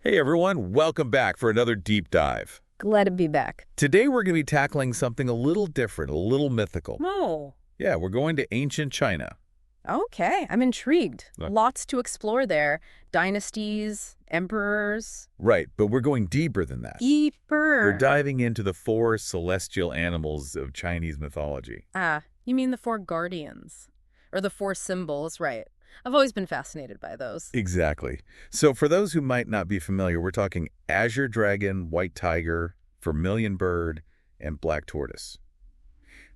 Hey everyone, welcome back for another deep dive. Glad to be back. Today we're going to be tackling something a little different, a little mythical. Oh, Yeah, we're going to ancient China. okay. I'm intrigued. Uh, Lots to explore there. Dynasties, emperors. Right, but we're going deeper than that. We're Deeper. diving into the four celestial animals of Chinese mythology. Ah, you mean the four guardians. Or the four symbols, right. I've always been fascinated by those. Exactly. So for those who might not be familiar, we're talking Azure Dragon, White Tiger, Vermillion Bird, and Black Tortoise.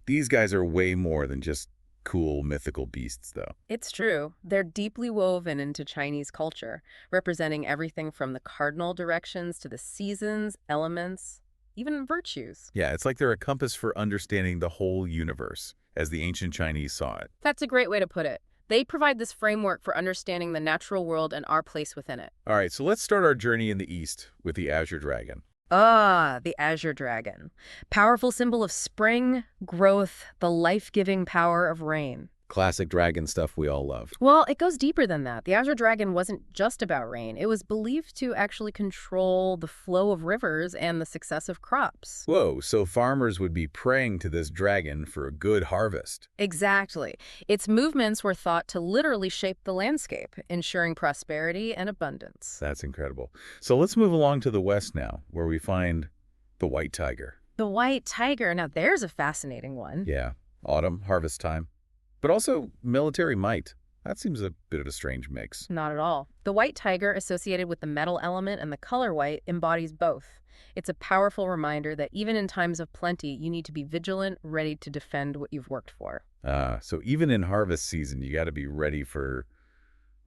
These guys are way more than just cool mythical beasts, though. It's true. They're deeply woven into Chinese culture, representing everything from the cardinal directions to the seasons, elements, even virtues. Yeah, it's like they're a compass for understanding the whole universe, as the ancient Chinese saw it. That's a great way to put it. They provide this framework for understanding the natural world and our place within it. All right, so let's start our journey in the east with the Azure Dragon. Ah, the Azure Dragon. Powerful symbol of spring, growth, the life-giving power of rain. Classic dragon stuff we all love. Well, it goes deeper than that. The Azure Dragon wasn't just about rain. It was believed to actually control the flow of rivers and the success of crops. Whoa, so farmers would be praying to this dragon for a good harvest. Exactly. Its movements were thought to literally shape the landscape, ensuring prosperity and abundance. That's incredible. So let's move along to the west now, where we find the white tiger. The white tiger, now there's a fascinating one. Yeah, autumn, harvest time. But also military might. That seems a bit of a strange mix. Not at all. The white tiger, associated with the metal element and the color white, embodies both. It's a powerful reminder that even in times of plenty, you need to be vigilant, ready to defend what you've worked for. So even in harvest season, you got to be ready for,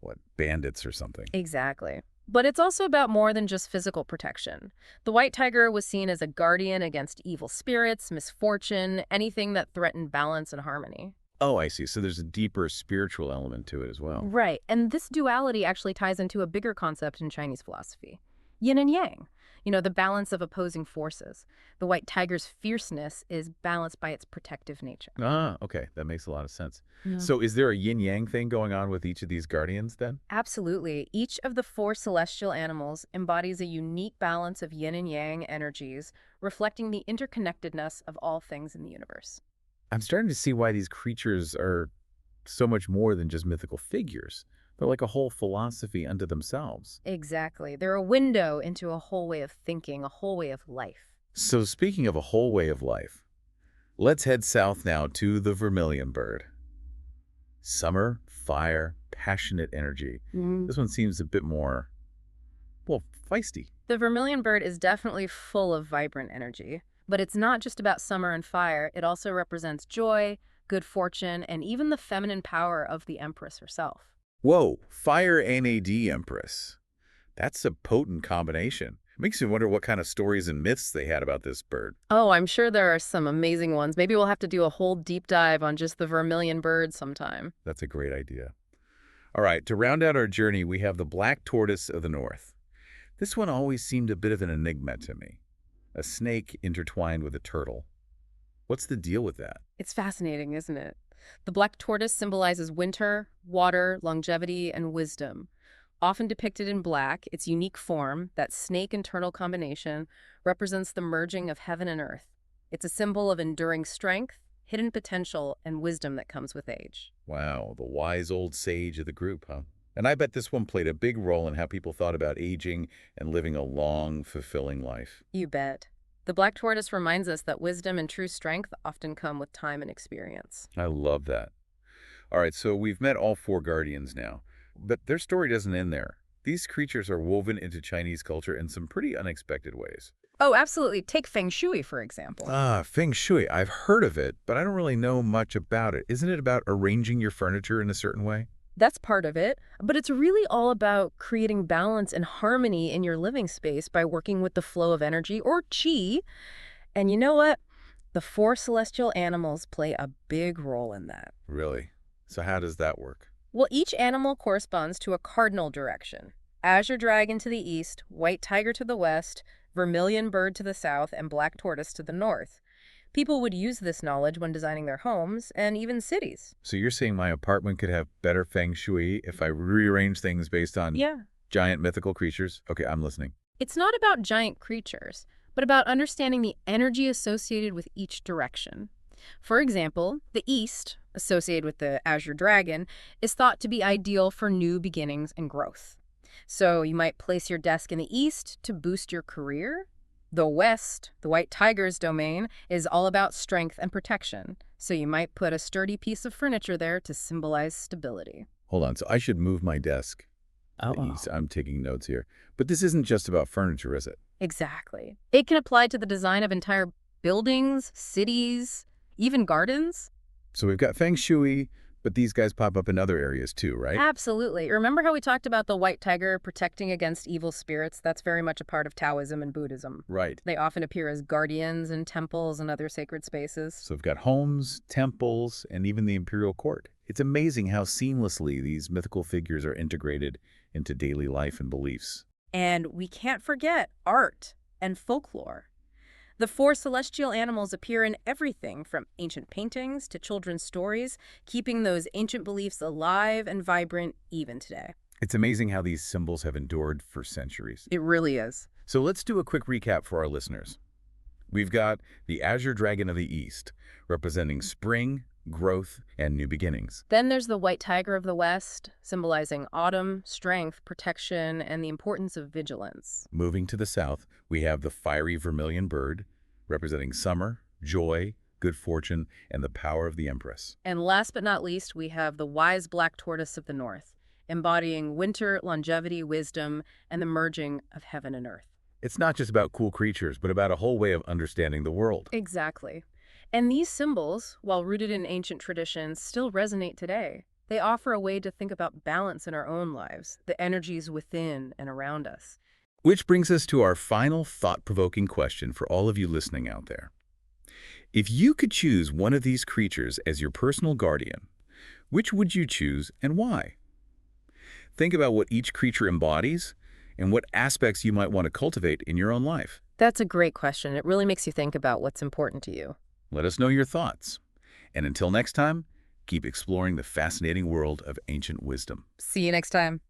what, bandits or something. Exactly. But it's also about more than just physical protection. The white tiger was seen as a guardian against evil spirits, misfortune, anything that threatened balance and harmony. Oh, I see. So there's a deeper spiritual element to it as well. Right, and this duality actually ties into a bigger concept in Chinese philosophy. Yin and yang. The balance of opposing forces. The white tiger's fierceness is balanced by its protective nature. Ah, okay. That makes a lot of sense. Yeah. So is there a yin-yang thing going on with each of these guardians then? Absolutely. Each of the four celestial animals embodies a unique balance of yin and yang energies, reflecting the interconnectedness of all things in the universe. I'm starting to see why these creatures are so much more than just mythical figures. They're like a whole philosophy unto themselves. Exactly. They're a window into a whole way of thinking, a whole way of life. So speaking of a whole way of life, let's head south now to the Vermilion Bird. Summer, fire, passionate energy. This one seems a bit more, well, feisty. The Vermilion Bird is definitely full of vibrant energy. But it's not just about summer and fire. It also represents joy, good fortune, and even the feminine power of the Empress herself. Whoa, fire NAD Empress. That's a potent combination. Makes you wonder what kind of stories and myths they had about this bird. Oh, I'm sure there are some amazing ones. Maybe we'll have to do a whole deep dive on just the Vermilion Bird sometime. That's a great idea. All right, to round out our journey, we have the Black Tortoise of the North. This one always seemed a bit of an enigma to me. A snake intertwined with a turtle. What's the deal with that? It's fascinating, isn't it? The black tortoise symbolizes winter, water, longevity, and wisdom. Often depicted in black, its unique form, that snake and turtle combination, represents the merging of heaven and earth. It's a symbol of enduring strength, hidden potential, and wisdom that comes with age. Wow, the wise old sage of the group, huh? And I bet this one played a big role in how people thought about aging and living a long, fulfilling life. You bet. The black tortoise reminds us that wisdom and true strength often come with time and experience. I love that. All right, so we've met all four guardians now, but their story doesn't end there. These creatures are woven into Chinese culture in some pretty unexpected ways. Oh, absolutely. Take Feng Shui, for example. Feng Shui. I've heard of it, but I don't really know much about it. Isn't it about arranging your furniture in a certain way? That's part of it, but it's really all about creating balance and harmony in your living space by working with the flow of energy, or qi. And you know what? The four celestial animals play a big role in that. Really? So how does that work? Well, each animal corresponds to a cardinal direction. Azure Dragon to the east, White Tiger to the west, Vermilion Bird to the south, and Black Tortoise to the north. People would use this knowledge when designing their homes and even cities. So you're saying my apartment could have better feng shui if I rearrange things based on... Yeah, Giant mythical creatures. Okay, I'm listening. It's not about giant creatures, but about understanding the energy associated with each direction. For example, the East, associated with the Azure Dragon, is thought to be ideal for new beginnings and growth. So you might place your desk in the East to boost your career. The West, the White Tiger's domain, is all about strength and protection. So you might put a sturdy piece of furniture there to symbolize stability. Hold on, so I should move my desk. The Oh. east. I'm taking notes here. But this isn't just about furniture, is it? Exactly. It can apply to the design of entire buildings, cities, even gardens. So we've got Feng Shui, but these guys pop up in other areas too, right? Absolutely. Remember how we talked about the white tiger protecting against evil spirits? That's very much a part of Taoism and Buddhism. Right. They often appear as guardians in temples and other sacred spaces. So we've got homes, temples, and even the imperial court. It's amazing how seamlessly these mythical figures are integrated into daily life and beliefs. And we can't forget art and folklore. The four celestial animals appear in everything from ancient paintings to children's stories, keeping those ancient beliefs alive and vibrant even today. It's amazing how these symbols have endured for centuries. It really is. So let's do a quick recap for our listeners. We've got the Azure Dragon of the East, representing spring, growth, and new beginnings. Then there's the white tiger of the West, symbolizing autumn, strength, protection, and the importance of vigilance. Moving to the south, we have the fiery Vermillion Bird, representing summer, joy, good fortune, and the power of the Empress. And last but not least, we have the wise Black Tortoise of the North, embodying winter, longevity, wisdom, and the merging of heaven and earth. It's not just about cool creatures, but about a whole way of understanding the world. Exactly. And these symbols, while rooted in ancient traditions, still resonate today. They offer a way to think about balance in our own lives, the energies within and around us. Which brings us to our final thought-provoking question for all of you listening out there. If you could choose one of these creatures as your personal guardian, which would you choose and why? Think about what each creature embodies and what aspects you might want to cultivate in your own life. That's a great question. It really makes you think about what's important to you. Let us know your thoughts. And until next time, keep exploring the fascinating world of ancient wisdom. See you next time.